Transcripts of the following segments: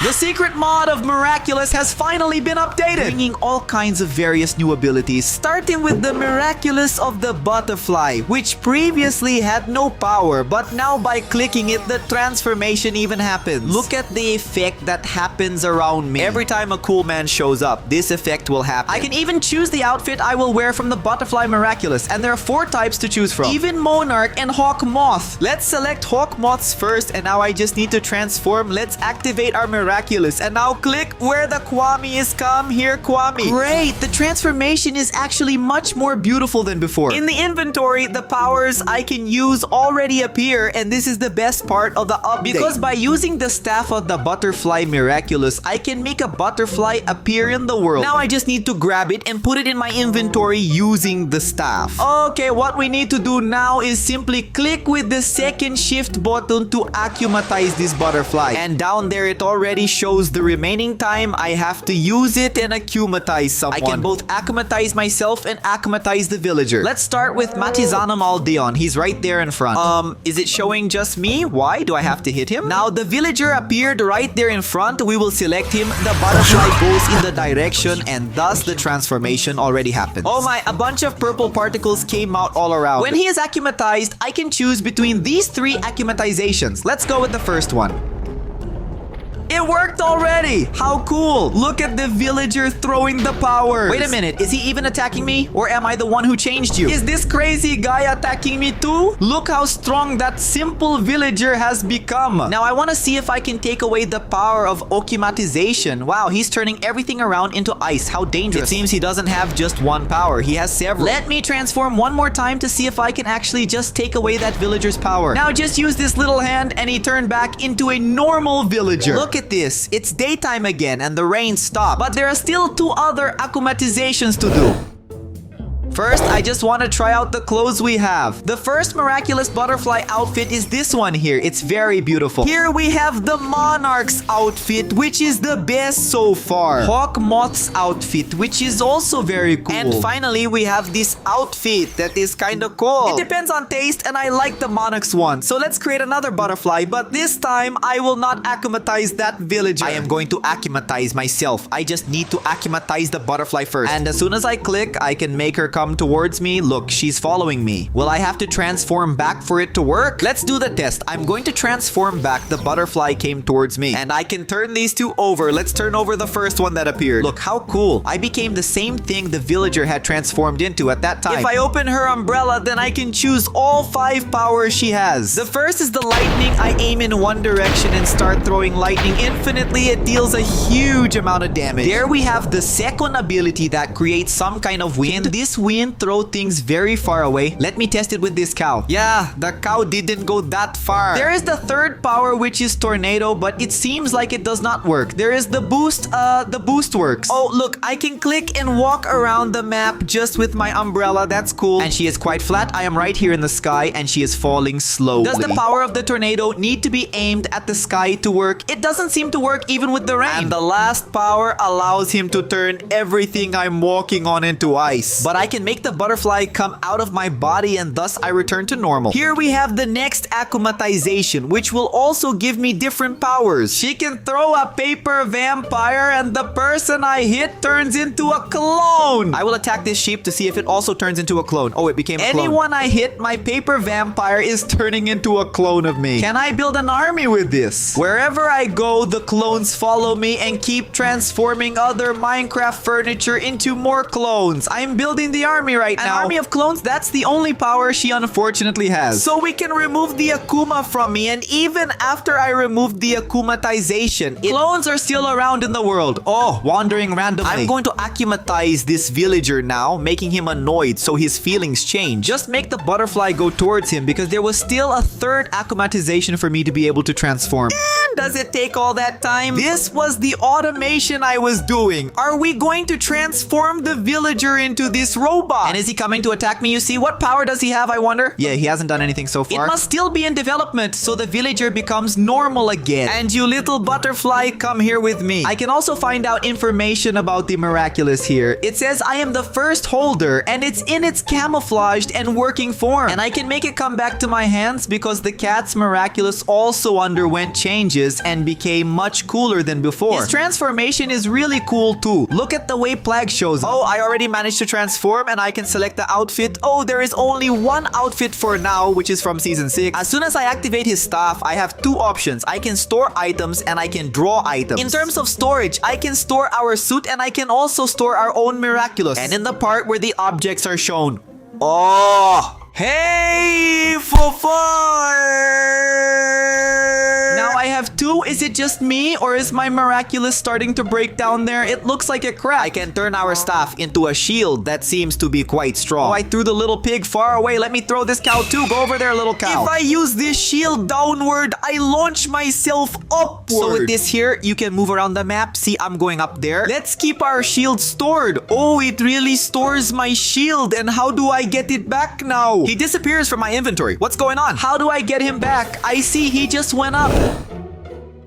The secret mod of Miraculous has finally been updated, bringing all kinds of various new abilities, starting with the Miraculous of the Butterfly, which previously had no power, but now by clicking it, the transformation even happens. Look at the effect that happens around me. Every time a cool man shows up, this effect will happen. I can even choose the outfit I will wear from the Butterfly Miraculous, and there are 4 types to choose from. Even Monarch and Hawk Moth. Let's select Hawk Moths first, and now I just need to transform. Let's activate our Miraculous, and now click where the Kwami is. Come here, Kwami. Great, the transformation is actually much more beautiful than before. In the inventory, the powers I can use already appear, and this is the best part of the update. Because by using the staff of the Butterfly Miraculous, I can make a butterfly appear in the world. Now I just need to grab it and put it in my inventory using the staff. Okay, what we need to do now is simply click with the second shift button to acclimatize this butterfly. And down there it already shows the remaining time I have to use it and acclimatize someone. I can both acclimatize myself and acclimatize the villager. Let's start with Matizanum Aldeon. He's right there in front. Is it showing just me? Why do I have to hit him? Now the villager appeared right there in front. We will select him. The butterfly goes in the direction, and thus the transformation already happens. Oh my, a bunch of purple particles came out all around. When he is acclimatized, I can choose between these 3 acclimatizations. Let's go with the first one. It worked already! How cool! Look at the villager throwing the powers. Wait a minute, is he even attacking me? Or am I the one who changed you? Is this crazy guy attacking me too? Look how strong that simple villager has become. Now I want to see if I can take away the power of acclimatization. Wow, he's turning everything around into ice. How dangerous. It seems he doesn't have just one power. He has several. Let me transform one more time to see if I can actually just take away that villager's power. Now just use this little hand and he turned back into a normal villager. Look at this. It's daytime again and the rain stopped. But there are still 2 other acclimatizations to do. First, I just want to try out the clothes we have. The first Miraculous Butterfly outfit is this one here. It's very beautiful. Here we have the Monarch's outfit, which is the best so far. Hawk Moth's outfit, which is also very cool. And finally, we have this outfit that is kind of cool. It depends on taste, and I like the Monarch's one. So let's create another butterfly, but this time, I will not acclimatize that villager. I am going to acclimatize myself. I just need to acclimatize the butterfly first. And as soon as I click, I can make her come towards me. Look, she's following me. Will I have to transform back for it to work? Let's do the test. I'm going to transform back. The butterfly came towards me, and I can turn these 2 over. Let's turn over the first one that appeared. Look, how cool. I became the same thing the villager had transformed into at that time. If I open her umbrella, then I can choose all 5 powers she has. The first is the lightning. I aim in one direction and start throwing lightning infinitely. It deals a huge amount of damage. There we have the second ability that creates some kind of wind. This wind throw things very far away. Let me test it with this cow. Yeah, the cow didn't go that far. There is the third power, which is tornado, but it seems like it does not work. There is the boost. The boost works. Oh, look, I can click and walk around the map just with my umbrella. That's cool. And she is quite flat. I am right here in the sky, and she is falling slowly. Does the power of the tornado need to be aimed at the sky to work? It doesn't seem to work even with the rain. And the last power allows him to turn everything I'm walking on into ice. But I can make the butterfly come out of my body, and thus I return to normal. Here we have the next acclimatization, which will also give me different powers. She can throw a paper vampire, and the person I hit turns into a clone. I will attack this sheep to see if it also turns into a clone. Oh, it became a clone. Anyone I hit, my paper vampire is turning into a clone of me. Can I build an army with this? Wherever I go, the clones follow me and keep transforming other Minecraft furniture into more clones. I'm building the army right now. An army of clones, that's the only power she unfortunately has. So we can remove the Akuma from me, and even after I removed the akumatization, clones are still around in the world. Oh, wandering randomly. I'm going to acclimatize this villager now, making him annoyed so his feelings change. Just make the butterfly go towards him because there was still a third akumatization for me to be able to transform. And does it take all that time? This was the automation I was doing. Are we going to transform the villager into this robot? And is he coming to attack me? You see, what power does he have, I wonder? Yeah, he hasn't done anything so far. It must still be in development, so the villager becomes normal again. And you little butterfly, come here with me. I can also find out information about the Miraculous here. It says I am the first holder, and it's in its camouflaged and working form. And I can make it come back to my hands because the cat's Miraculous also underwent changes changes and became much cooler than before. His transformation is really cool too. Look at the way Plague shows up. Oh, I already managed to transform and I can select the outfit. Oh, there is only one outfit for now, which is from Season 6. As soon as I activate his staff, I have two options. I can store items and I can draw items. In terms of storage, I can store our suit and I can also store our own Miraculous. And in the part where the objects are shown. Oh! Hey, for fun! Now I have two. Is it just me or is my Miraculous starting to break down there? It looks like a crack. I can turn our staff into a shield that seems to be quite strong. Oh, I threw the little pig far away. Let me throw this cow too. Go over there, little cow. If I use this shield downward, I launch myself upward. So with this here, you can move around the map. See, I'm going up there. Let's keep our shield stored. Oh, it really stores my shield. And how do I get it back now? He disappears from my inventory. What's going on? How do I get him back? I see he just went up.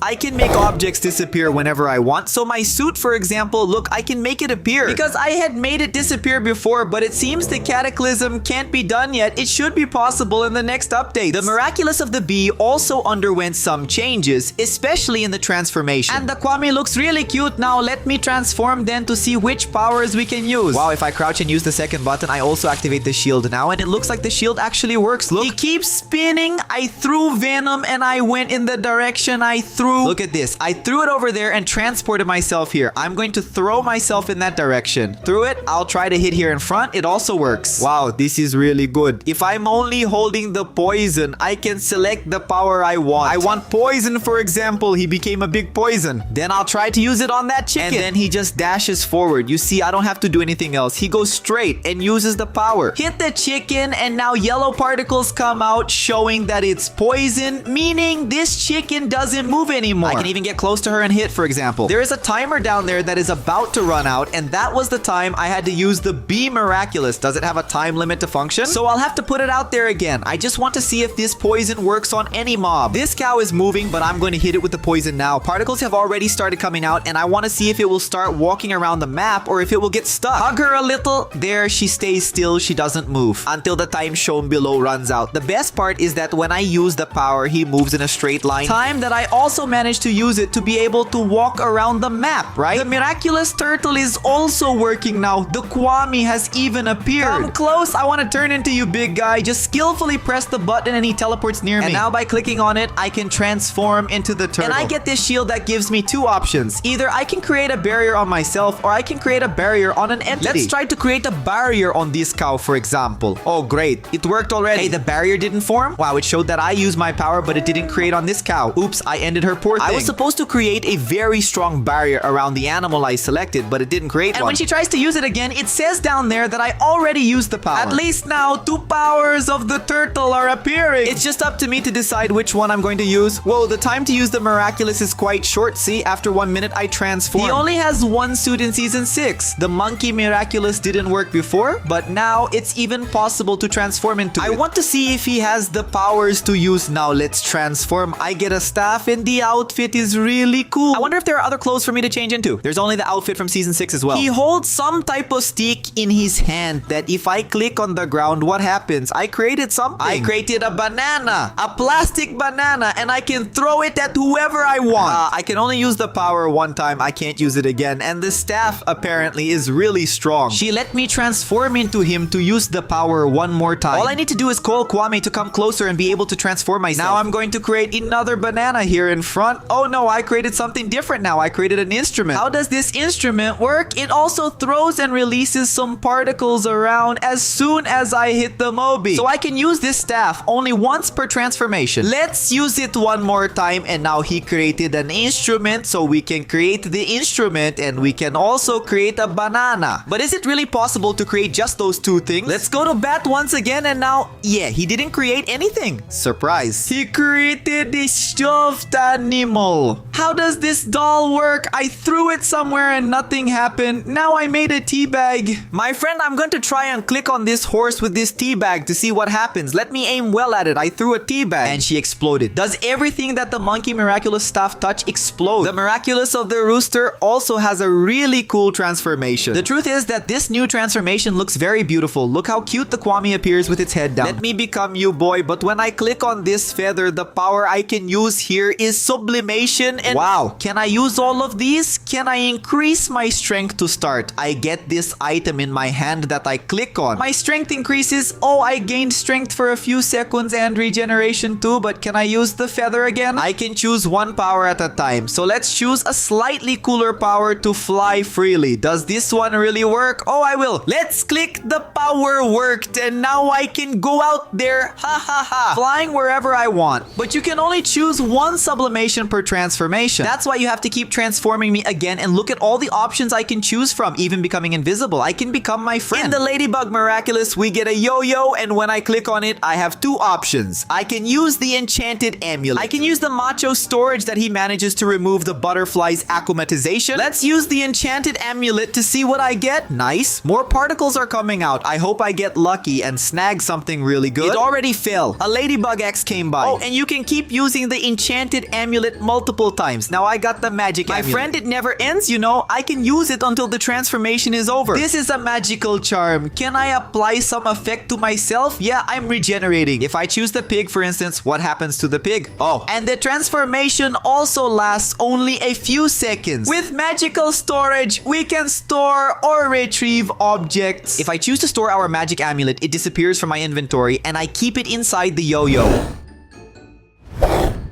I can make objects disappear whenever I want. So my suit, for example, look, I can make it appear. Because I had made it disappear before, but it seems the Cataclysm can't be done yet. It should be possible in the next update. The Miraculous of the Bee also underwent some changes, especially in the transformation. And the Kwami looks really cute now. Let me transform then to see which powers we can use. Wow, if I crouch and use the second button, I also activate the shield now, and it looks like the shield actually works. Look, it keeps spinning. I threw Venom and I went in the direction I threw. Look at this. I threw it over there and transported myself here. I'm going to throw myself in that direction. Threw it. I'll try to hit here in front. It also works. Wow, this is really good. If I'm only holding the poison, I can select the power I want. I want poison, for example. He became a big poison. Then I'll try to use it on that chicken. And then he just dashes forward. You see, I don't have to do anything else. He goes straight and uses the power. Hit the chicken and now yellow particles come out showing that it's poison, meaning this chicken doesn't move anymore. I can even get close to her and hit, for example. There is a timer down there that is about to run out, and that was the time I had to use the Bee Miraculous. Does it have a time limit to function? So I'll have to put it out there again. I just want to see if this poison works on any mob. This cow is moving, but I'm going to hit it with the poison now. Particles have already started coming out, and I want to see if it will start walking around the map or if it will get stuck. Hug her a little. There, she stays still. She doesn't move until the time shown below runs out. The best part is that when I use the power, he moves in a straight line. Time that I also managed to use it to be able to walk around the map, right? The Miraculous Turtle is also working now. The Kwami has even appeared. Come close. I want to turn into you, big guy. Just skillfully press the button and he teleports near me. And now by clicking on it, I can transform into the turtle. And I get this shield that gives me two options. Either I can create a barrier on myself or I can create a barrier on an entity. Let's try to create a barrier on this cow, for example. Oh, great. It worked already. Hey, the barrier didn't form? Wow, it showed that I used my power, but it didn't create on this cow. Oops, I ended her poor thing. I was supposed to create a very strong barrier around the animal I selected, but it didn't create one. And when she tries to use it again, it says down there that I already used the power. At least now, two powers of the turtle are appearing. It's just up to me to decide which one I'm going to use. Whoa, the time to use the Miraculous is quite short. See, after 1 minute, I transform. He only has one suit in Season 6. The Monkey Miraculous didn't work before, but now it's even possible to transform into it. I want to see if he has the powers to use now. Let's transform. I get a staff and the outfit is really cool. I wonder if there are other clothes for me to change into. There's only the outfit from Season 6 as well. He holds some type of stick in his hand that if I click on the ground, what happens? I created something. I created a banana. A plastic banana. And I can throw it at whoever I want. I can only use the power one time. I can't use it again. And the staff apparently is really strong. She let me transform into him to use the power one more time. All I need to do is call Kwami to come closer and be able to transform myself. Now I'm going to create another banana here in front. Oh no, I created something different now. I created an instrument. How does this instrument work? It also throws and releases some particles around as soon as I hit the Moby. So I can use this staff only once per transformation. Let's use it one more time. And now he created an instrument, so we can create the instrument and we can also create a banana. But is it really possible to create just those two things? Let's go to bat once again, and now, yeah, he didn't create anything. Surprise. He created a stuffed animal. How does this doll work? I threw it somewhere and nothing happened. Now I made a tea bag. My friend, I'm going to try and click on this horse with this tea bag to see what happens. Let me aim well at it. I threw a tea bag and she exploded. Does everything that the Monkey Miraculous staff touch explode? The Miraculous of the Rooster also has a really cool transformation. The truth is that this new transformation looks very beautiful. Look how cute the Kwami appears with its head down. Let me become you, boy. But when I click on this feather, the power I can use here is sublimation, and wow. Can I use all of these? Can I increase my strength to start? I get this item in my hand that I click on. My strength increases. Oh, I gained strength for a few seconds and regeneration too, but can I use the feather again? I can choose one power at a time. So let's choose a slightly cooler power to fly freely. Does this one really work? Oh, I will. Let's click the power worked, and now I can go out there. Ha ha ha. Flying wherever I want. But you can only choose one sublimation per transformation. That's why you have to keep transforming me again, and look at all the options I can choose from, even becoming invisible. I can become my friend. In the Ladybug Miraculous, we get a yo-yo, and when I click on it, I have two options. I can use the enchanted amulet. I can use the macho storage that he manages to remove the butterfly's acclimatization. Let's use the enchanted amulet to see what I get. Nice. More particles are coming out. I hope I get lucky and snag something really good. It already fell. A Ladybug X came by. Oh, and you can keep using the enchanted amulet multiple times. Now I got the magic amulet. My friend, it never ends, you know. I can use it until the transformation is over. This is a magical charm. Can I apply some effect to myself? Yeah, I'm regenerating. If I choose the pig, for instance, what happens to the pig? Oh, and the transformation also lasts only a few seconds. With magical storage, we can store or retrieve objects. If I choose to store our magic amulet, it disappears from my inventory, and I keep it inside the yo-yo.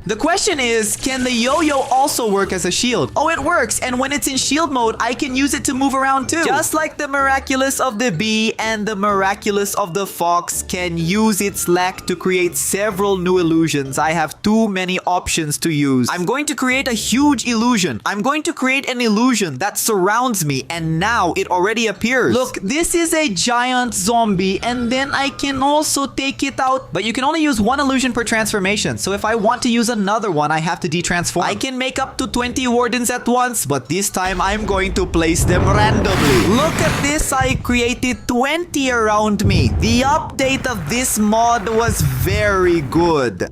The question is, can the yo-yo also work as a shield? Oh, it works, and when it's in shield mode, I can use it to move around too. Just like the Miraculous of the bee and the Miraculous of the fox can use its lack to create several new illusions, I have too many options to use. I'm going to create a huge illusion. I'm going to create an illusion that surrounds me, and now it already appears. Look, this is a giant zombie, and then I can also take it out. But you can only use one illusion per transformation, so if I want to use another one, I have to detransform. I can make up to 20 wardens at once, but this time I'm going to place them randomly. Look at this, I created 20 around me. The update of this mod was very good.